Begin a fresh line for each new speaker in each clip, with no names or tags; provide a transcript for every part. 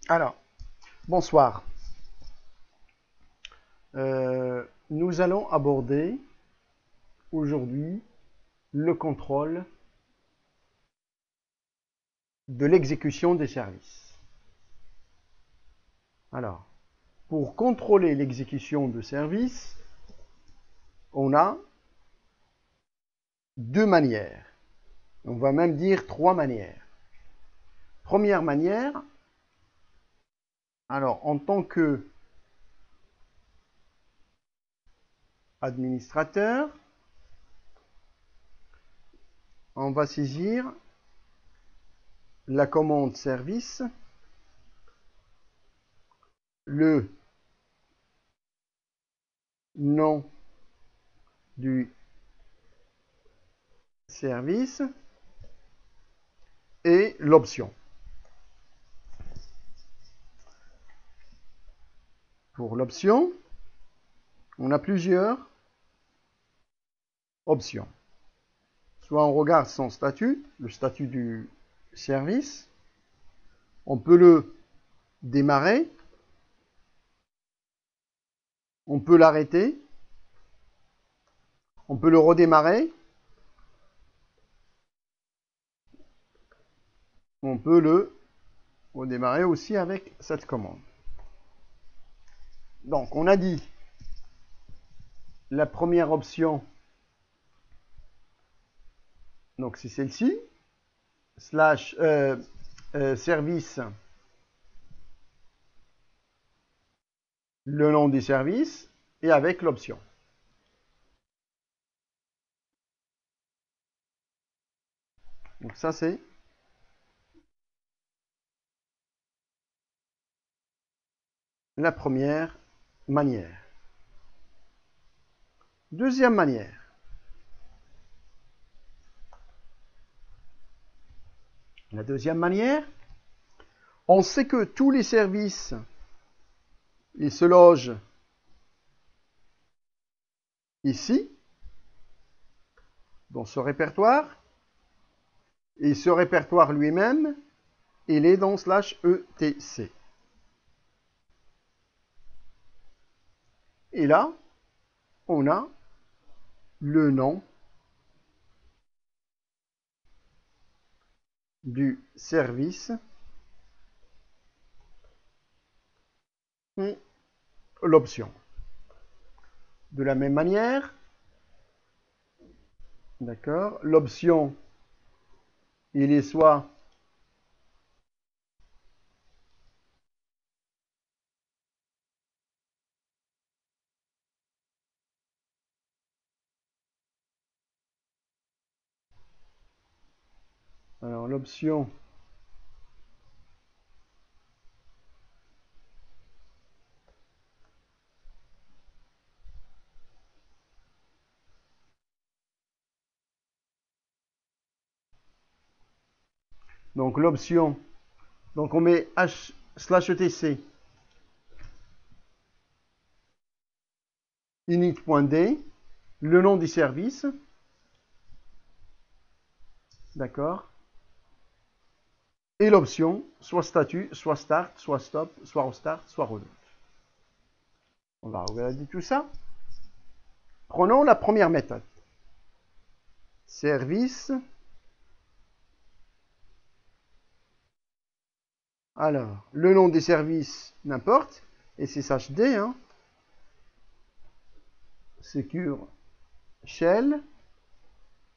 Alors, bonsoir. Nous allons aborder aujourd'hui le contrôle de l'exécution des services. Alors, pour contrôler l'exécution de services, on a deux manières. On va même dire trois manières. Première manière, alors en tant que administrateur, on va saisir la commande service, le nom du service et l'option. Pour l'option, on a plusieurs options. Soit on regarde son statut, le statut du service, on peut le démarrer, on peut l'arrêter, on peut le redémarrer, on peut le redémarrer aussi avec cette commande. Donc on a dit la première option, donc c'est celle-ci, slash service, le nom du service et avec l'option. Donc ça c'est la première manière. Deuxième manière. La deuxième manière, on sait que tous les services, ils se logent ici, dans ce répertoire, et ce répertoire lui-même, il est dans slash etc. Et là, on a le nom du service et l'option. De la même manière, d'accord, l'option, il est soit alors l'option donc l'option, donc on met h slash etc init.d, le nom du service, d'accord, et l'option, soit statut, soit start, soit stop, soit restart, soit reload. On va regarder tout ça. Prenons la première méthode. Service. Alors, le nom des services, n'importe, SSHD, hein. Secure Shell,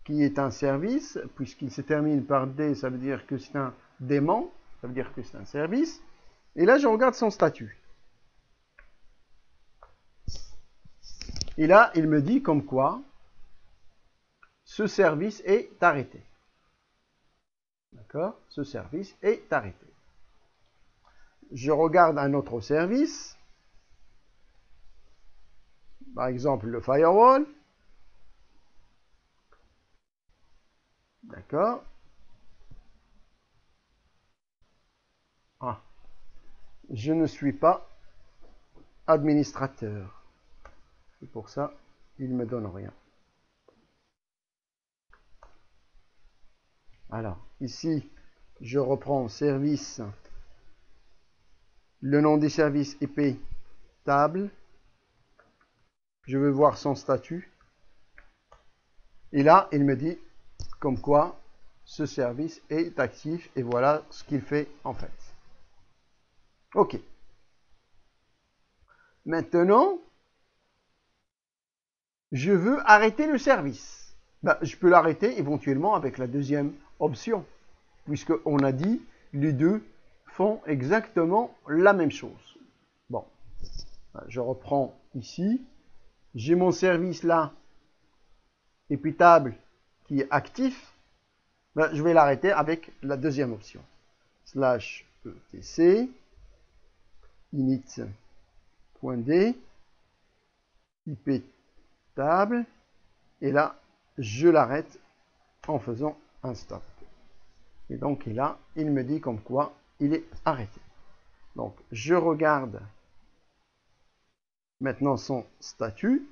qui est un service, puisqu'il se termine par D, ça veut dire que c'est un démon, ça veut dire que c'est un service. Et là, je regarde son statut. Et là, il me dit comme quoi ce service est arrêté. D'accord? Ce service est arrêté. Je regarde un autre service, par exemple le firewall. D'accord? Ah, je ne suis pas administrateur. C'est pour ça il ne me donne rien. Alors, ici, je reprends service le nom des services IP table. Je veux voir son statut. Et là, il me dit comme quoi ce service est actif et voilà ce qu'il fait en fait. OK. Maintenant, je veux arrêter le service. Ben, je peux l'arrêter éventuellement avec la deuxième option, puisqu'on a dit les deux font exactement la même chose. Bon, je reprends ici. J'ai mon service là, épitable, qui est actif. Ben, je vais l'arrêter avec la deuxième option. Slash etc init.d ip table et là je l'arrête en faisant un stop. Et donc là, il me dit comme quoi il est arrêté. Donc je regarde maintenant son statut.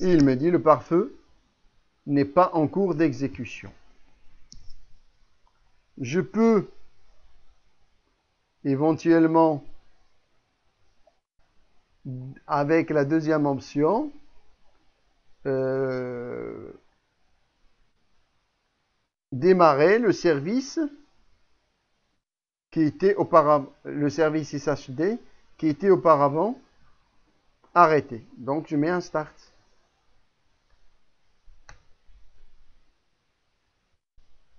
Et il me dit le pare-feu n'est pas en cours d'exécution. Je peux éventuellement, avec la deuxième option, démarrer le service qui était auparavant, le service SHD qui était auparavant arrêté. Donc je mets un start.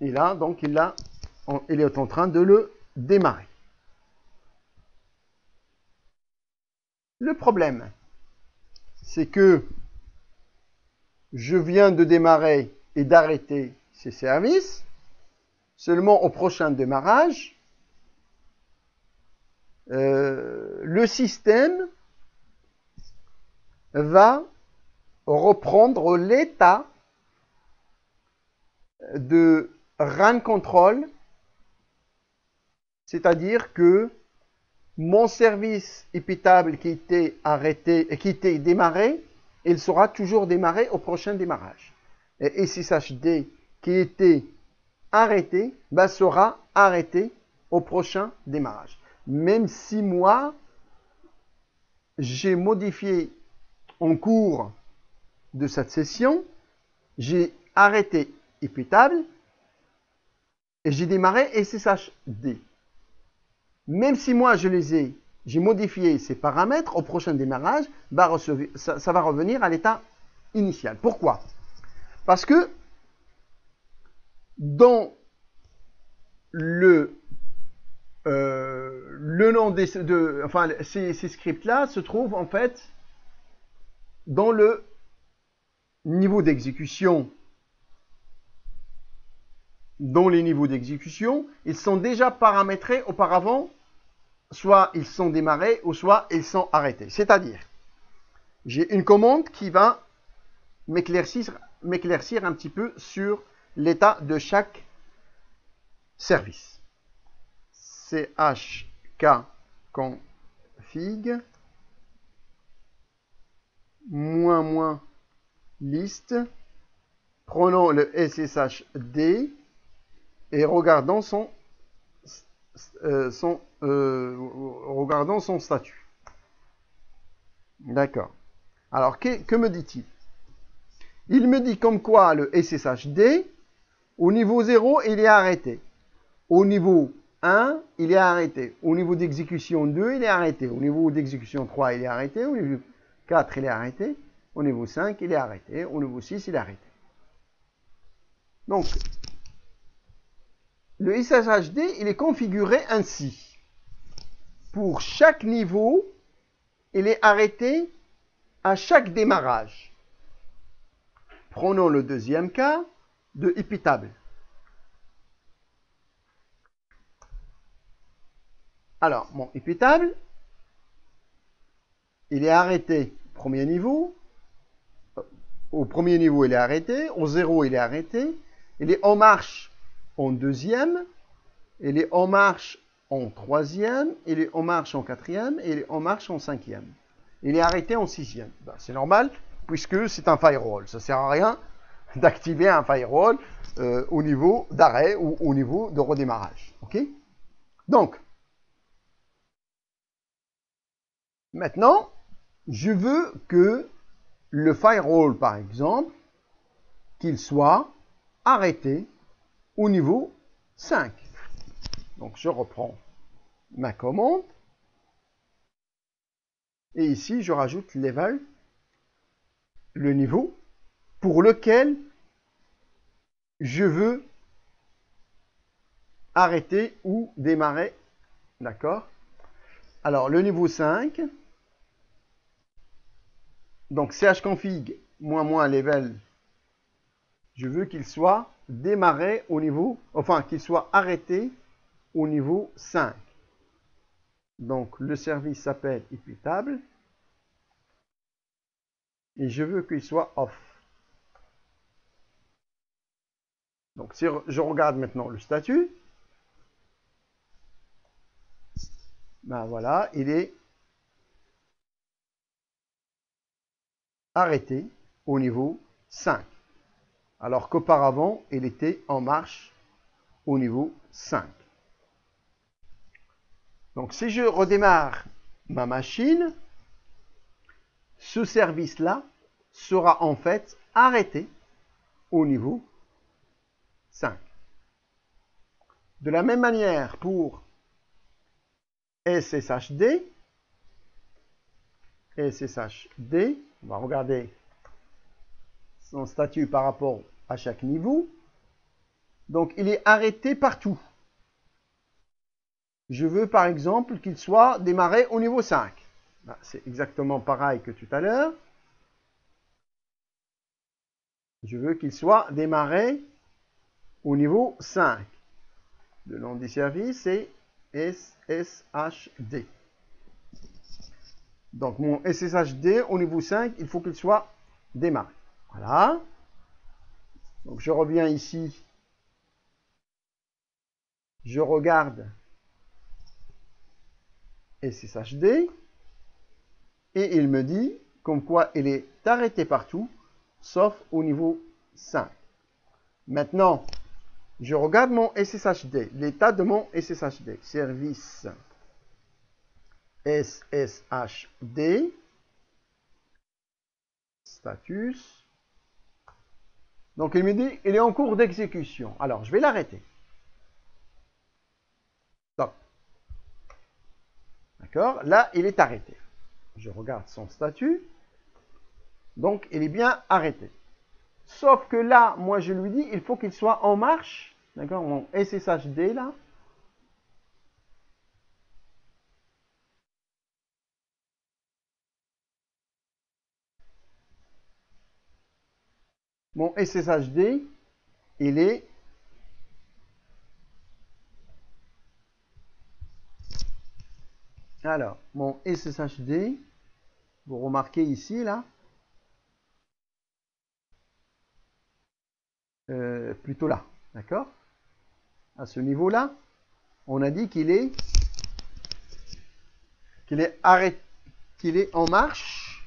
Et là, donc il est en train de le démarrer. Le problème, c'est que je viens de démarrer et d'arrêter ces services. Seulement au prochain démarrage, le système va reprendre l'état de run control, c'est-à-dire que mon service épitable qui était arrêté et qui était démarré, il sera toujours démarré au prochain démarrage. Et SSHD qui était arrêté, ben, sera arrêté au prochain démarrage. Même si moi, j'ai modifié en cours de cette session, j'ai arrêté épitable et j'ai démarré SSHD. Même si moi j'ai modifié ces paramètres, au prochain démarrage, ça va revenir à l'état initial. Pourquoi? Parce que dans le nom ces scripts-là se trouvent en fait dans le niveau d'exécution. Dans les niveaux d'exécution, ils sont déjà paramétrés auparavant, soit ils sont démarrés ou soit ils sont arrêtés. C'est-à-dire, j'ai une commande qui va m'éclaircir un petit peu sur l'état de chaque service. chkconfig -list, prenons le SSHD et regardons son statut. D'accord. Alors, que me dit-il? Il me dit comme quoi le SSHD, au niveau 0, il est arrêté. Au niveau 1, il est arrêté. Au niveau d'exécution 2, il est arrêté. Au niveau d'exécution 3, il est arrêté. Au niveau 4, il est arrêté. Au niveau 5, il est arrêté. Au niveau 6, il est arrêté. Donc, le SSHD, il est configuré ainsi. Pour chaque niveau, il est arrêté à chaque démarrage. Prenons le deuxième cas de épitable. Alors, mon épitable, il est arrêté au premier niveau. Au premier niveau, il est arrêté. Au 0, il est arrêté. Il est en marche en deuxième. Il est en marche en troisième. Il est en marche en quatrième. Et il est en marche en cinquième. Il est arrêté en sixième. Ben, c'est normal, puisque c'est un firewall. Ça ne sert à rien d'activer un firewall au niveau d'arrêt ou au niveau de redémarrage. OK? Donc, Maintenant, je veux que le firewall, par exemple, qu'il soit arrêté au niveau 5. Donc, je reprends ma commande. Et ici, je rajoute level, le niveau pour lequel je veux arrêter ou démarrer. D'accord? Alors, le niveau 5, donc chconfig -level, je veux qu'il soit démarré au niveau, enfin, qu'il soit arrêté au niveau 5. Donc, le service s'appelle immutable et je veux qu'il soit off. Donc, si je regarde maintenant le statut, ben voilà, il est arrêté au niveau 5. Alors qu'auparavant, il était en marche au niveau 5. Donc, si je redémarre ma machine, ce service-là sera en fait arrêté au niveau 5. De la même manière pour SSHD, on va regarder son statut par rapport à chaque niveau. Donc, il est arrêté partout. Je veux par exemple qu'il soit démarré au niveau 5. C'est exactement pareil que tout à l'heure. Je veux qu'il soit démarré au niveau 5. Le nom du service est SSHD. Donc mon SSHD au niveau 5, il faut qu'il soit démarré. Voilà. Donc je reviens ici. Je regarde SSHD. Et il me dit comme quoi il est arrêté partout, sauf au niveau 5. Maintenant, je regarde mon SSHD, l'état de mon SSHD. Service SSHD, status. Donc il me dit, il est en cours d'exécution. Alors, je vais l'arrêter. Stop. D'accord? Là, il est arrêté. Je regarde son statut. Donc, il est bien arrêté. Sauf que là, moi, je lui dis, il faut qu'il soit en marche. D'accord? Mon SSHD, là. Mon SSHD, il est alors, mon SSHD, vous remarquez ici, là, plutôt là, d'accord? À ce niveau-là, on a dit qu'il est arrêté, qu'il est en marche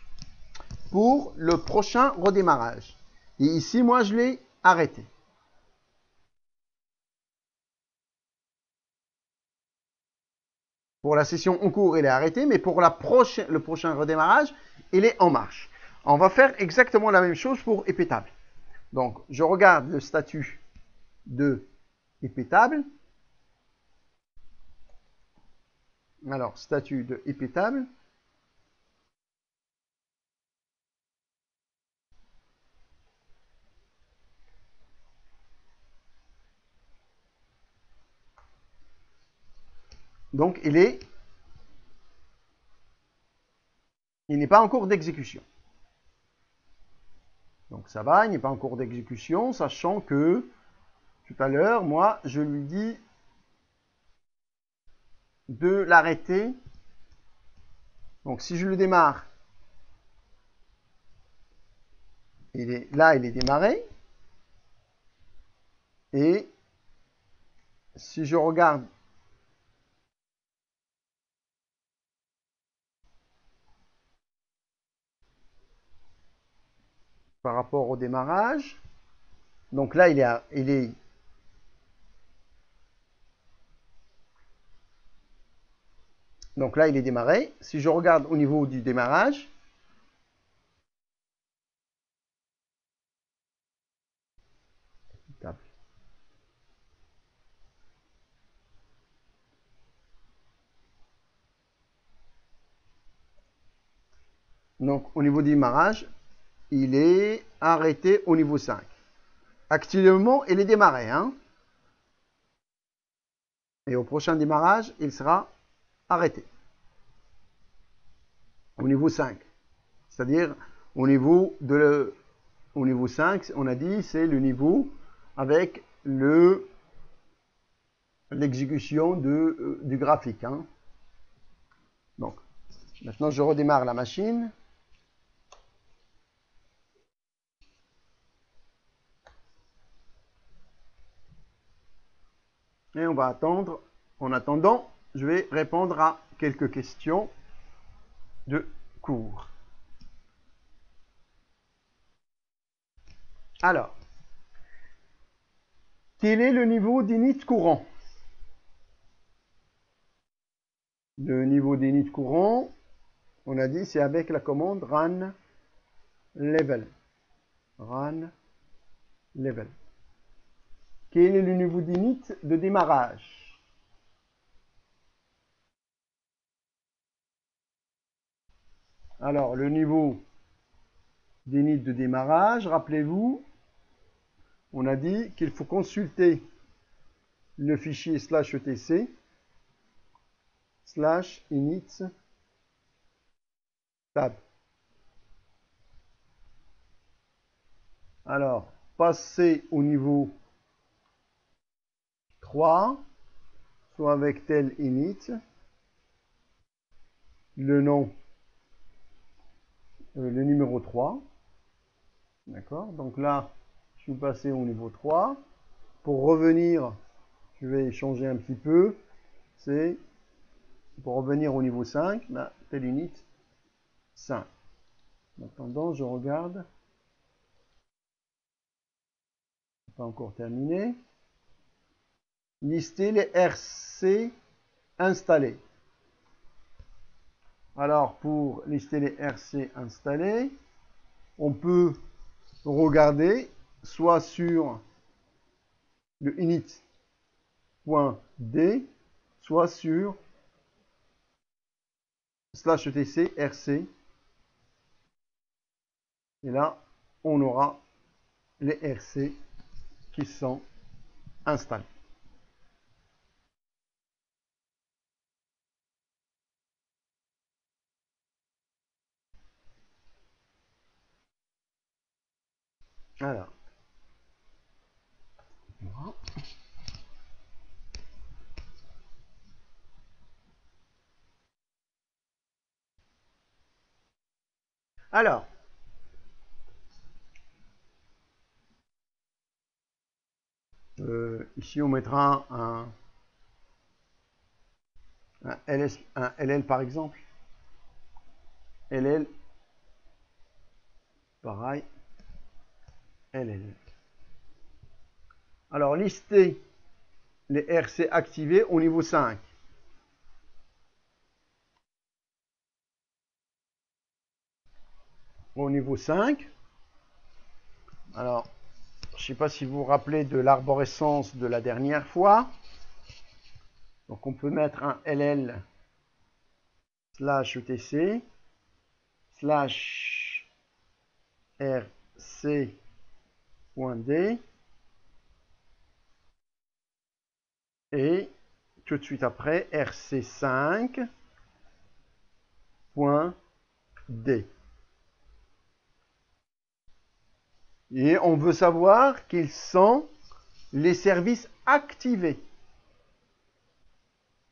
pour le prochain redémarrage. Et ici, moi, je l'ai arrêté. Pour la session en cours, il est arrêté, mais pour le prochain redémarrage, il est en marche. On va faire exactement la même chose pour Epitable. Donc, je regarde le statut de Epitable. Alors, statut de Epitable. Donc, il n'est pas en cours d'exécution. Donc, ça va, il n'est pas en cours d'exécution, sachant que, tout à l'heure, moi, je lui dis de l'arrêter. Donc, si je le démarre, là, il est démarré. Et si je regarde par rapport au démarrage, donc là, il est Donc là, il est démarré. Si je regarde au niveau du démarrage, donc au niveau du démarrage, il est arrêté au niveau 5. Actuellement, il est démarré. Hein? Et au prochain démarrage, il sera arrêté. Au niveau 5. C'est-à-dire, au niveau 5, on a dit, c'est le niveau avec l'exécution du graphique. Hein. Donc, maintenant, je redémarre la machine. Et on va attendre. En attendant, je vais répondre à quelques questions de cours. Alors, quel est le niveau d'init courant? Le niveau d'init courant, on a dit, c'est avec la commande run level. Run level. Quel est le niveau d'init de démarrage? Alors, le niveau d'init de démarrage, rappelez-vous, on a dit qu'il faut consulter le fichier /etc /init tab. Alors, passer au niveau 3, soit avec tel init, le nom, le numéro 3. D'accord? Donc là, je suis passé au niveau 3. Pour revenir, je vais changer un petit peu. C'est pour revenir au niveau 5, là, tel init 5. En attendant, je regarde. Pas encore terminé. Lister les RC installés. Alors, pour lister les RC installés, on peut regarder soit sur le init.d, soit sur /etc rc. Et là, on aura les RC qui sont installés. Alors, voilà. Alors, ici on mettra un LL par exemple. LL, pareil, LL. Alors, lister les RC activés au niveau 5. Au niveau 5, alors, je ne sais pas si vous vous rappelez de l'arborescence de la dernière fois. Donc, on peut mettre un LL /etc /rc.d et tout de suite après rc5.d. Et on veut savoir quels sont les services activés.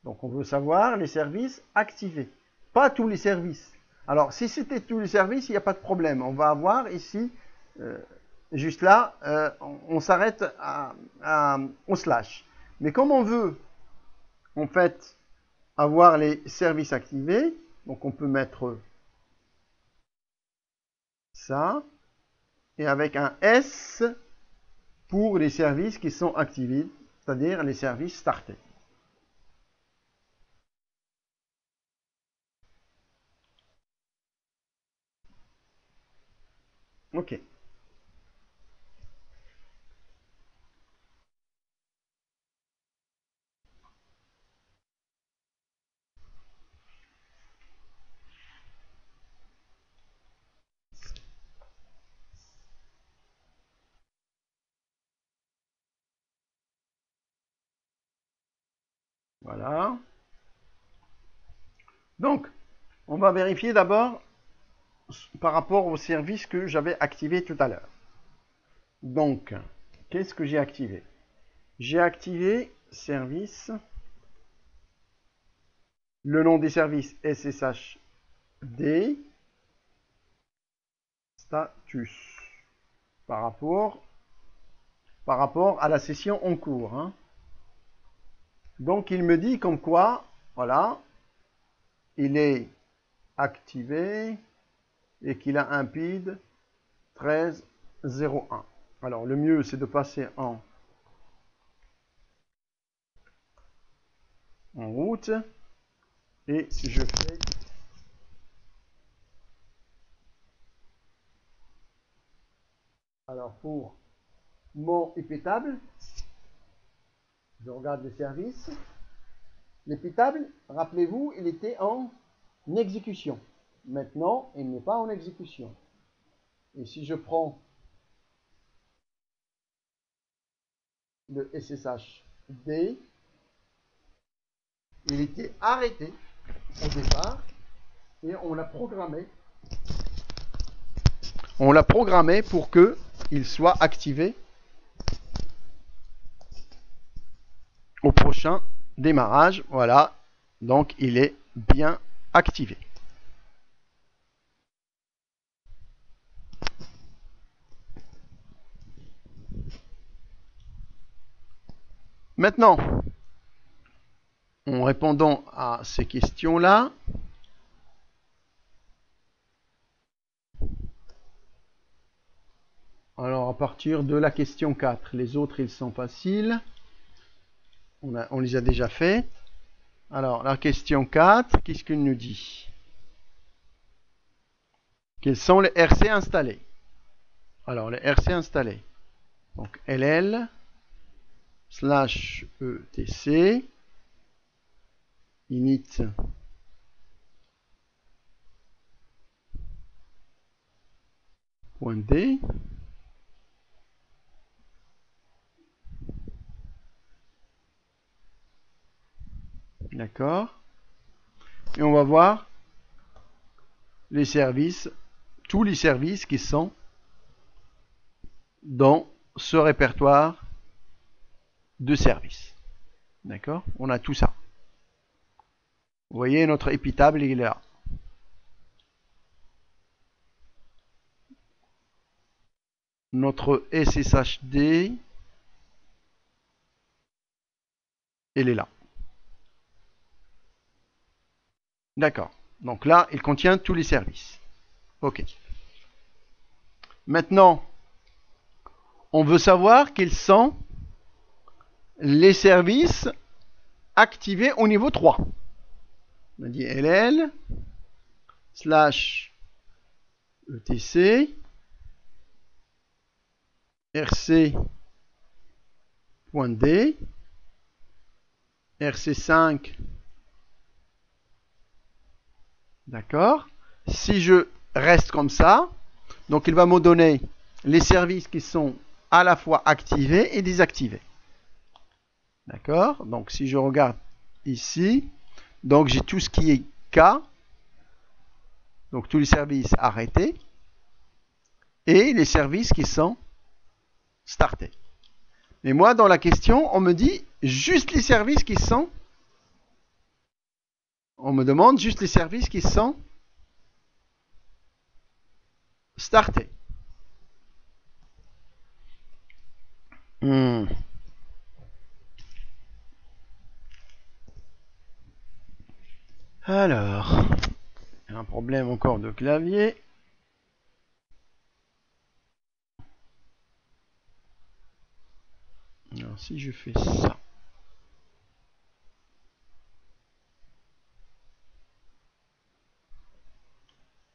Donc on veut savoir les services activés. Pas tous les services. Alors si c'était tous les services, il n'y a pas de problème. On va avoir ici, juste là, on s'arrête au slash. Mais comme on veut, en fait, avoir les services activés, donc on peut mettre ça, et avec un S pour les services qui sont activés, c'est-à-dire les services startés. Ok. Voilà. Donc, on va vérifier d'abord par rapport au service que j'avais activé tout à l'heure. Donc, qu'est-ce que j'ai activé? J'ai activé service, le nom des services SSHD, status, par rapport à la session en cours. Hein. Donc, il me dit comme quoi, voilà, il est activé et qu'il a un PID 1301. Alors, le mieux, c'est de passer en route. Et si je fais alors pour mon épitable, je regarde les services. L'épitable, rappelez-vous, il était en exécution. Maintenant, il n'est pas en exécution. Et si je prends le SSHD, il était arrêté au départ et on l'a programmé. On l'a programmé pour qu'il soit activé au prochain démarrage. Voilà, donc il est bien activé. Maintenant, en répondant à ces questions-là, alors à partir de la question 4, les autres ils sont faciles, on les a déjà fait. Alors la question 4, qu'est-ce qu'il nous dit? Quels sont les RC installés? Alors les RC installés, donc LL slash ETC init .d. D'accord. Et on va voir les services, tous les services qui sont dans ce répertoire de services. D'accord? On a tout ça. Vous voyez, notre épitable, il est là. Notre SSHD, elle est là. D'accord. Donc là, il contient tous les services. OK. Maintenant, on veut savoir quels sont les services activés au niveau 3. On a dit LL slash ETC rc.d rc5. D'accord. Si je reste comme ça, donc il va me donner les services qui sont à la fois activés et désactivés. D'accord. Donc si je regarde ici, donc j'ai tout ce qui est K, donc tous les services arrêtés, et les services qui sont startés. Mais moi, dans la question, on me dit juste les services qui sont... On me demande juste les services qui sont startés. Alors, il y a un problème encore de clavier. Alors, si je fais ça,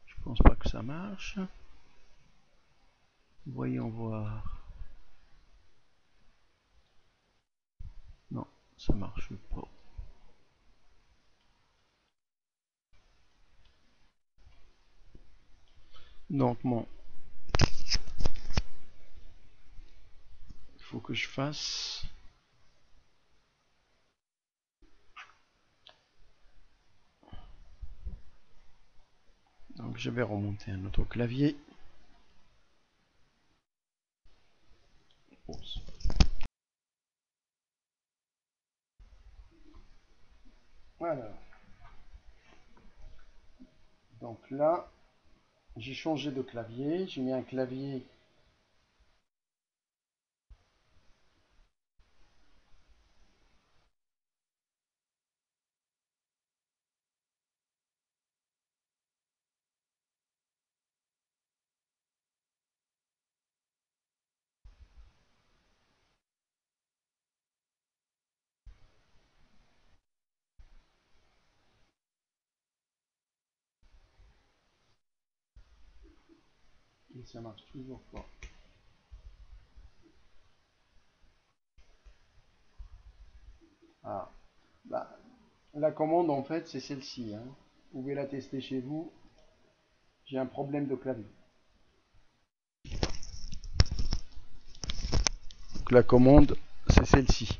je pense pas que ça marche. Voyons voir. Non, ça marche pas. Donc bon, il faut que je fasse. Donc je vais remonter un autre clavier. Voilà. Donc là, j'ai changé de clavier. J'ai mis un clavier. Et ça marche toujours pas. Ah. Bah, la commande en fait c'est celle-ci. Hein. Vous pouvez la tester chez vous. J'ai un problème de clavier. Donc, la commande c'est celle-ci.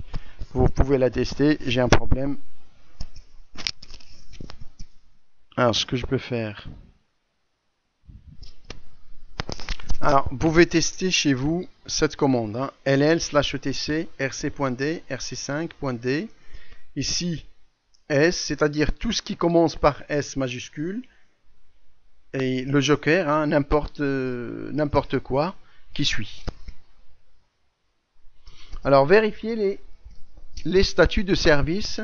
Vous pouvez la tester. J'ai un problème. Alors ce que je peux faire. Alors vous pouvez tester chez vous cette commande. Hein. ll/etc rc.d rc5.d. Ici S, c'est-à-dire tout ce qui commence par S majuscule. Et le joker, hein, n'importe quoi qui suit. Alors vérifiez les statuts de service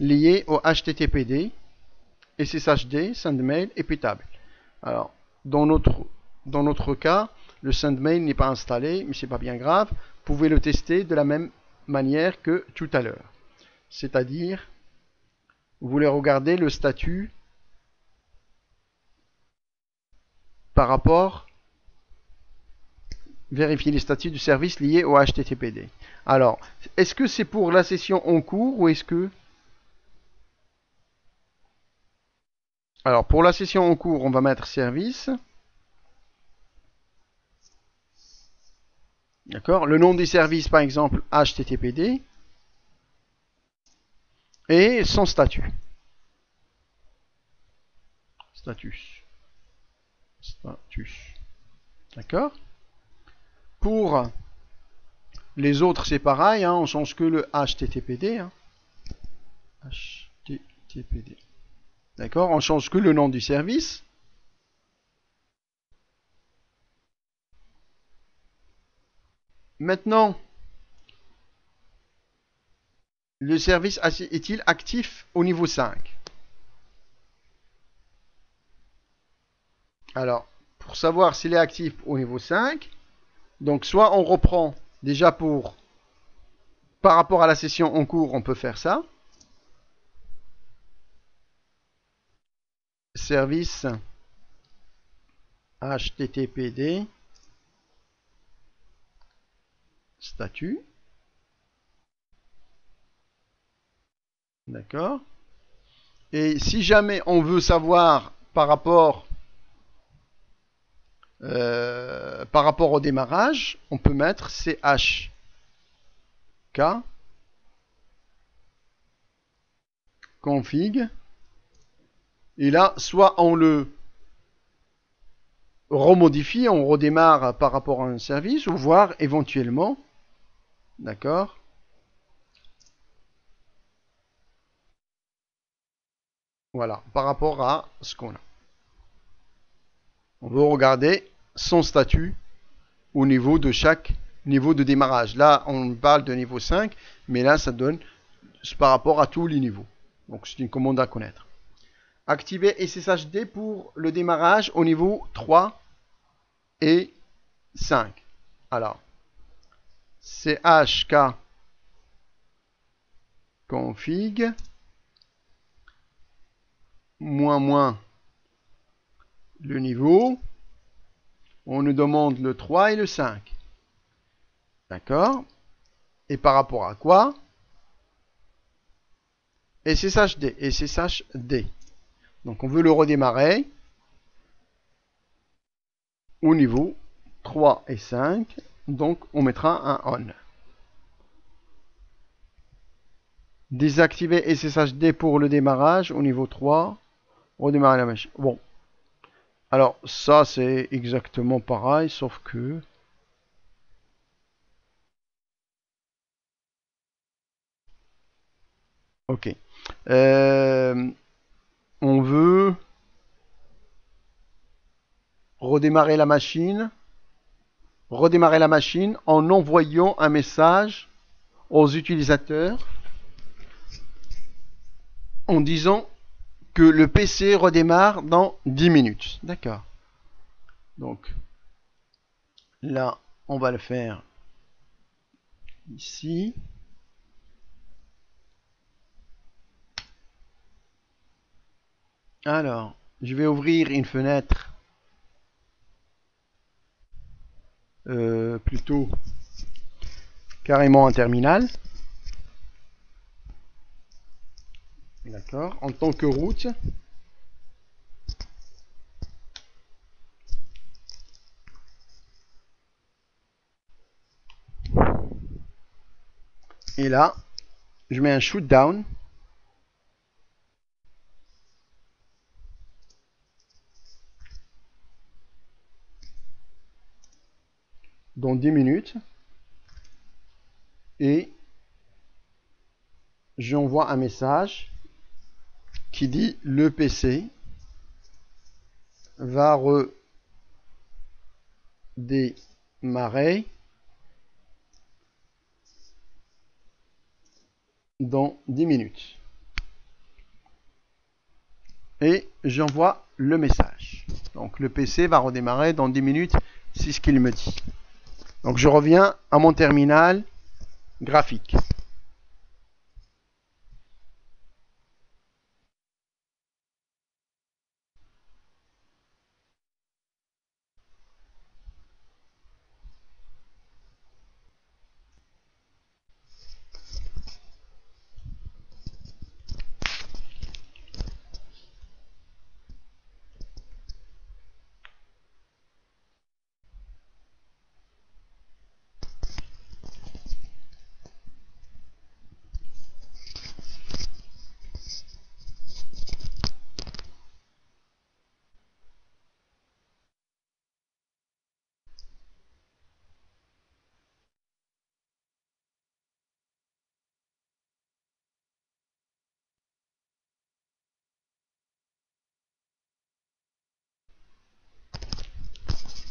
liés au HTTPD, SSHD, SendMail et Pitable. Alors dans notre cas, le SendMail n'est pas installé, mais c'est pas bien grave. Vous pouvez le tester de la même manière que tout à l'heure. C'est-à-dire, vous voulez regarder le statut par rapport vérifier les statuts du service liés au HTTPD. Alors, est-ce que c'est pour la session en cours ou est-ce que... Alors, pour la session en cours, on va mettre service. D'accord. Le nom du service, par exemple, HTTPD. Et son statut. Status. D'accord. Pour les autres, c'est pareil. Hein, on change que le HTTPD. Hein. HTTPD. D'accord. On change que le nom du service. Maintenant, le service est-il actif au niveau 5? Alors, pour savoir s'il est actif au niveau 5, donc soit on reprend déjà par rapport à la session en cours, on peut faire ça. Service HTTPD statut. D'accord. Et si jamais on veut savoir par rapport au démarrage, on peut mettre chk config. Et là, soit on le remodifie, on redémarre par rapport à un service, ou voir éventuellement, d'accord, voilà, par rapport à ce qu'on a. On veut regarder son statut au niveau de chaque niveau de démarrage. Là, on parle de niveau 5, mais là, ça donne par rapport à tous les niveaux. Donc, c'est une commande à connaître. Activer SSHD pour le démarrage au niveau 3 et 5. Alors, chk config moins le niveau On nous demande le 3 et le 5. D'accord? Et par rapport à quoi? SSHD. SSHD. Donc on veut le redémarrer au niveau 3 et 5. Donc on mettra un on. Désactiver SSHD pour le démarrage au niveau 3. Redémarrer la machine. Bon. Alors ça c'est exactement pareil, sauf que... Ok. On veut redémarrer la machine en envoyant un message aux utilisateurs en disant que le PC redémarre dans 10 minutes. D'accord. Donc là, on va le faire ici. Alors, je vais ouvrir une fenêtre plutôt carrément un terminal. D'accord. En tant que route. Et là, je mets un shoot down. Dans 10 minutes. Et j'envoie un message qui dit le PC va redémarrer dans 10 minutes. Et j'envoie le message. Donc le PC va redémarrer dans 10 minutes, c'est ce qu'il me dit. Donc je reviens à mon terminal graphique.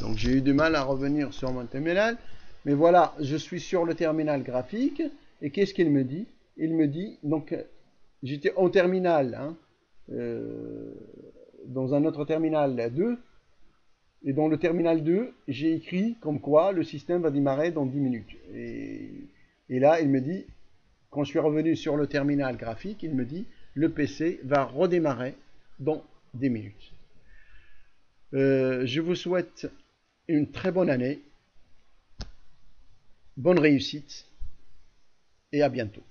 Donc j'ai eu du mal à revenir sur mon terminal. Mais voilà, je suis sur le terminal graphique. Et qu'est-ce qu'il me dit? Il me dit, donc j'étais en terminal, hein, dans un autre terminal 2. Et dans le terminal 2, j'ai écrit comme quoi le système va démarrer dans 10 minutes. Et là, il me dit, quand je suis revenu sur le terminal graphique, il me dit, le PC va redémarrer dans 10 minutes. Je vous souhaite une très bonne année, bonne réussite et à bientôt.